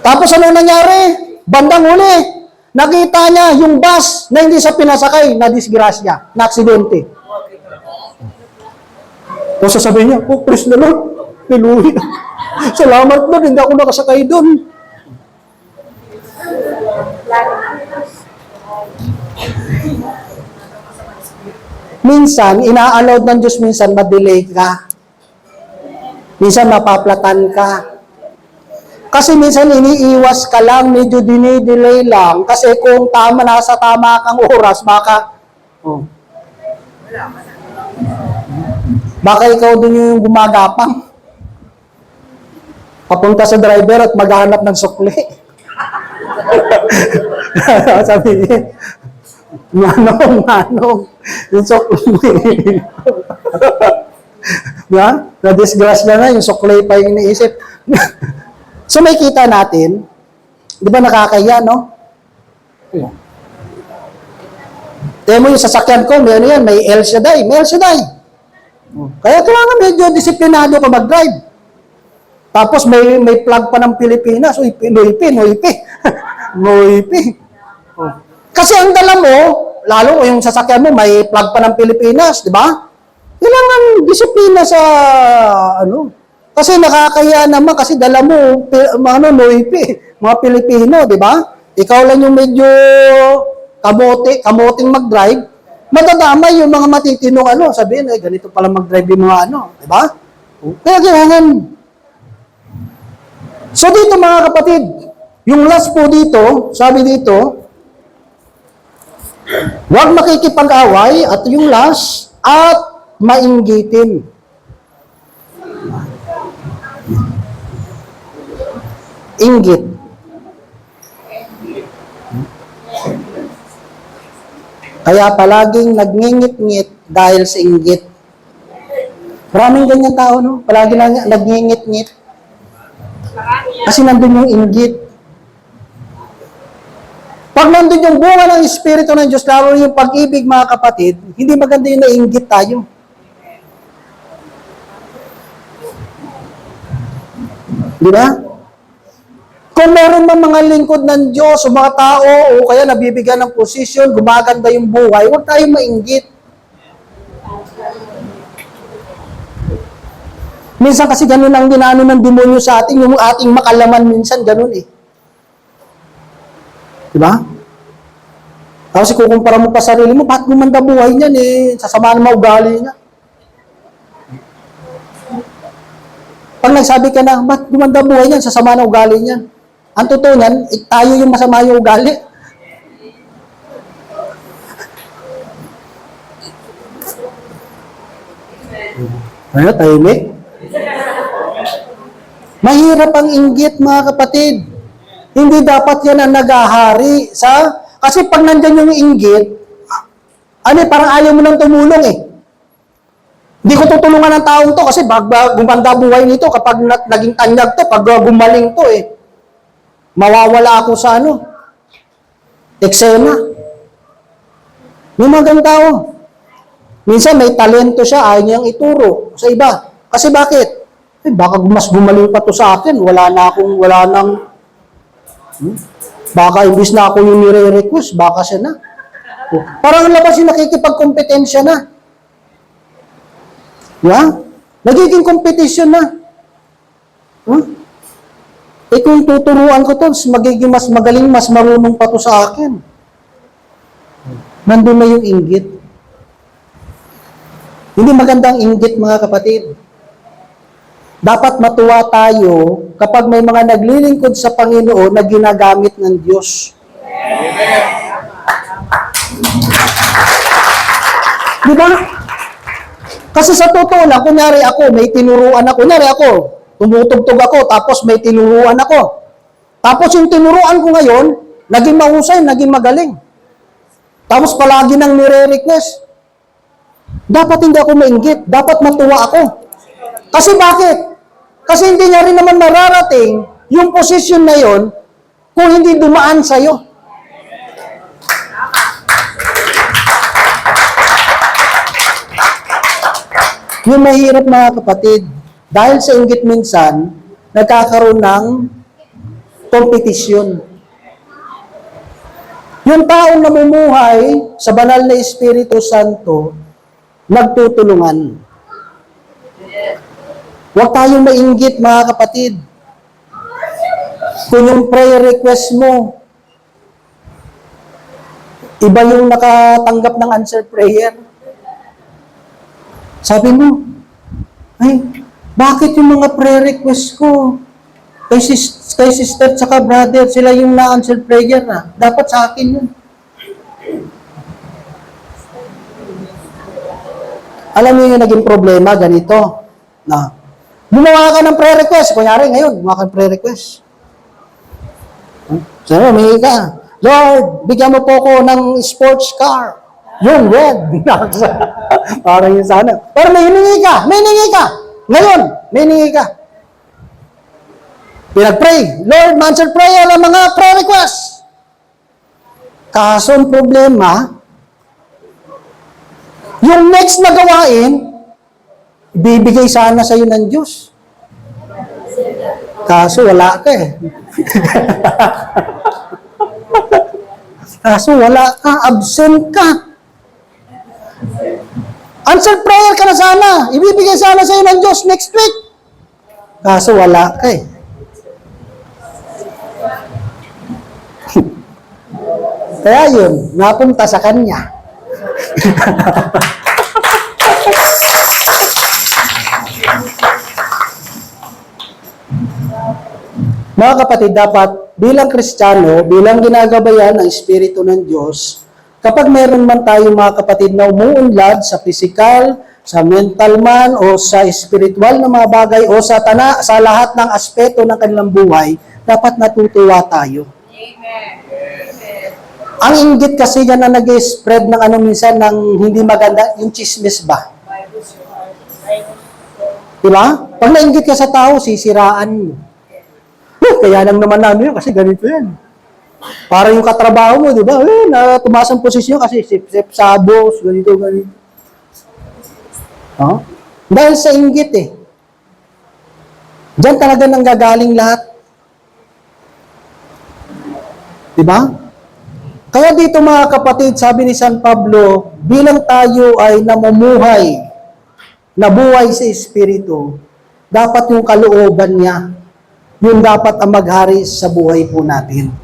Tapos ano nangyari? Bandang huli. Nakita niya yung bus na hindi sa pinasakay, na disgrasya, na aksidente. Tapos sasabihin niya, praise the Lord. Hallelujah. Salamat Lord, hindi ako nakasakay doon. Minsan, ina-allowed ng Diyos minsan madelay ka. Minsan mapaplatan ka. Kasi minsan iniiwas ka lang, medyo dinidelay lang. Kasi kung nasa tama kang oras, baka ikaw din yung gumagapang. Papunta sa driver at maghanap ng sukli. Sabi niya, manong, yung sukli. Na-disgrasya na, yung sukli pa yung iniisip. So may kita natin, di ba nakakaya, no? Tiyan mo yung sasakyan ko, may El Shaddai. Kaya kailangan medyo disiplinado ka mag-drive. Tapos may plug pa ng Pilipinas. Uy, Noipi. Kasi ang dala mo, lalo yung sasakyan mo, may plug pa ng Pilipinas, di ba? Kailangan disiplina sa, kasi nakakaya naman, kasi dala mo, Noipi, mga Pilipino, di ba? Ikaw lang yung medyo kamoting mag-drive, madadamay yung mga matitinong sabihin, ganito pala mag-drive yung mga di ba? Kaya kailangan. So dito mga kapatid, yung last po dito, sabi dito, huwag makikipag-away, at yung last, at mainggitin. Inggit. Kaya palaging nagngingit-ngit dahil sa inggit. Maraming ganyan tao, no? Palagi na nagngingit-ngit. Kasi nandun yung inggit. Pag nandun yung bunga ng Espiritu ng Diyos, lalo yung pag-ibig, mga kapatid, hindi maganda yung nainggit tayo. Di ba? Kung meron man mga lingkod ng Diyos o mga tao o kaya nabibigyan ng posisyon, gumaganda yung buhay, huwag tayong mainggit. Minsan kasi ganun ang ginano ng demonyo sa atin, yung ating makalaman minsan ganun eh. Diba? Tapos ikukumpara mo pa sarili mo, bakit gumanda buhay niyan eh, sasama ng mga ugali niya. Pag nagsabi ka na, bakit gumanda buhay niyan, sasama ng ugali niyan. Ang totoo niyan, tayo yung masama yung ugali. Ano, tahimik? Mahirap ang inggit, mga kapatid. Hindi dapat yan ang nag-ahari kasi pag nandyan yung inggit, parang ayaw mo nang tumulong eh. Hindi ko tutulungan ng taong to kasi gumanda buhay nito kapag naging tanyag to, pag gumaling to eh. Mawawala ako sa eksena. May mga ganang tao. Minsan may talento siya, ayaw niyang ituro sa iba. Kasi bakit? Baka mas gumaling pa to sa akin, baka imbis na ako yung nire-request, baka siya na. Parang labas yung nakikipag-kompetensya na. Nagiging competition na. Kung tuturuan ko to, magiging mas magaling, mas marunong pa to sa akin. Nandun na yung inggit. Hindi magandang inggit, mga kapatid. Dapat matuwa tayo kapag may mga naglilingkod sa Panginoon na ginagamit ng Diyos. Di ba? Kasi sa totoo lang, kunyari ako, may tinuruan ako. Kunyari ako, tumutugtog ako, tapos may tinuruan ako. Tapos yung tinuruan ko ngayon, naging mahusay, naging magaling. Tapos palagi nang nire-request. Dapat hindi ako mainggit. Dapat matuwa ako. Kasi bakit? Kasi hindi niya rin naman mararating yung posisyon na yon kung hindi dumaan sa'yo. Yung mahirap, mga kapatid, dahil sa inggit minsan, nagkakaroon ng kompetisyon. Yung taong namumuhay sa banal na Espiritu Santo, nagtutulungan. Huwag tayong mainggit, mga kapatid. Kung yung prayer request mo, iba yung nakatanggap ng answered prayer. Sabi mo, ay, bakit yung mga prayer request ko? Kay sister tsaka brother, sila yung na-answered prayer na. Dapat sa akin yun. Alam niyo yung naging problema, ganito. Na, gumawa ka ng prayer request. Kunyari ngayon, gumawa ka ng prayer request. So, may ka, Lord, bigyan mo po ko ng sports car. Yung red. Parang yun sana. Pero may hiningi ka. May hiningi ka. Ngayon, may hiningi ka. Pinag-pray. Lord, answer prayer ang mga prayer requests. Kaso ang problema, yung next na gawain, bibigay sana sa iyo ng Diyos. Kaso wala ka eh. Kaso wala ka, absent ka. Answer prayer ka na sana. Ibibigay sana sa iyo ng Diyos next week. Kaso wala ka eh. Kaya yun, napunta sa Kanya. Mga kapatid, dapat bilang Kristiyano, bilang ginagabayan ng Espiritu ng Diyos, kapag meron man tayo, mga kapatid, na umuunlad sa physical, sa mental man, o sa spiritual na mga bagay, o sa lahat ng aspeto ng kanilang buhay, dapat natutuwa tayo. Amen. Ang inggit kasi yan na nag-spread ng minsan ng hindi maganda, yung chismis ba? Diba? Pag nainggit ka sa tao, sisiraan mo. Kaya lang naman namin yun kasi ganito yan. Para yung katrabaho mo, di ba? Tumaas ang posisyon kasi sip-sip sa boss, ganito. Huh? Dahil sa inggit eh. Diyan talaga nanggagaling lahat. Di ba? Kaya dito, mga kapatid, sabi ni San Pablo, bilang tayo ay namumuhay, nabuhay sa Espiritu, dapat yung kalooban niya, yung dapat ang maghari sa buhay po natin.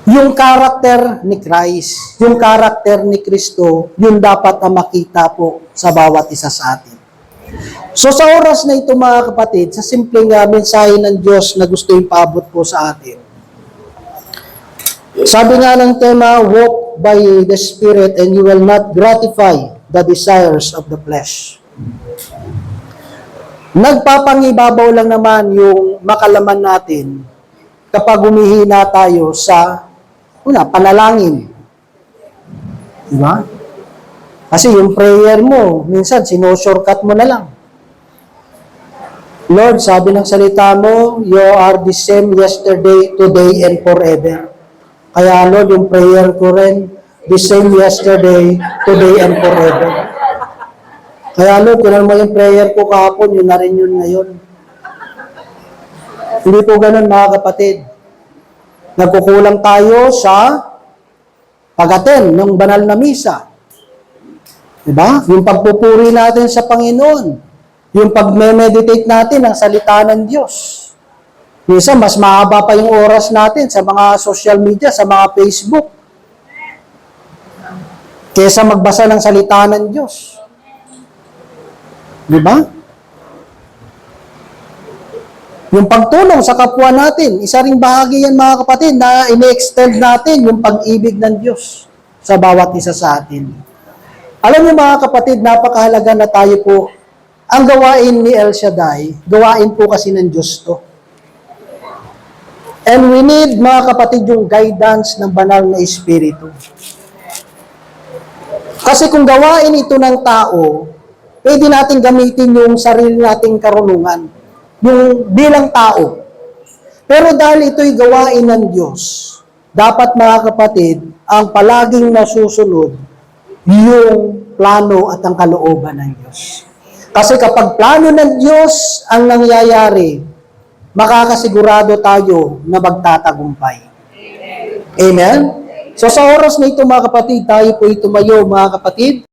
Yung karakter ni Christ, yung karakter ni Kristo, yung dapat ang makita po sa bawat isa sa atin. So sa oras na ito, mga kapatid, sa simpleng mensahe ng Diyos na gusto ipaabot po sa atin, sabi nga ng tema, walk by the Spirit and you will not gratify the desires of the flesh. Nagpapangibabaw lang naman yung makalaman natin kapag humihina tayo sa panalangin. Diba? Kasi yung prayer mo, minsan sino-shortcut mo na lang. Lord, sabi ng salita mo, you are the same yesterday, today, and forever. Kaya Lord, yung prayer ko rin, the same yesterday, today, and forever. Kaya Lord, kung mo yung prayer ko kahapon, yun na rin yun ngayon. Hindi po ganun, mga kapatid. Nagkukulang tayo sa pag-attend ng banal na misa. Diba? Yung pagpupuri natin sa Panginoon. Yung pag-meditate natin ng salita ng Diyos. Minsan, mas mahaba pa yung oras natin sa mga social media, sa mga Facebook. kesa magbasa ng salita ng Diyos. Di ba? Yung pagtulong sa kapwa natin, isa ring bahagi yan mga kapatid na ini-extend natin yung pag-ibig ng Diyos sa bawat isa sa atin. Alam niyo mga kapatid, napakahalaga na tayo po, ang gawain ni El Shaddai, gawain po kasi ng Diyos to. And we need mga kapatid yung guidance ng banal na Espiritu. Kasi kung gawain ito ng tao, pwede natin gamitin yung sarili nating karunungan, yung bilang tao. Pero dahil ito'y gawain ng Diyos, dapat mga kapatid, ang palaging nasusunod yung plano at ang kalooban ng Diyos. Kasi kapag plano ng Diyos ang nangyayari, makakasigurado tayo na magtatagumpay. Amen? So sa oras na ito mga kapatid, tayo po tumayo mga kapatid.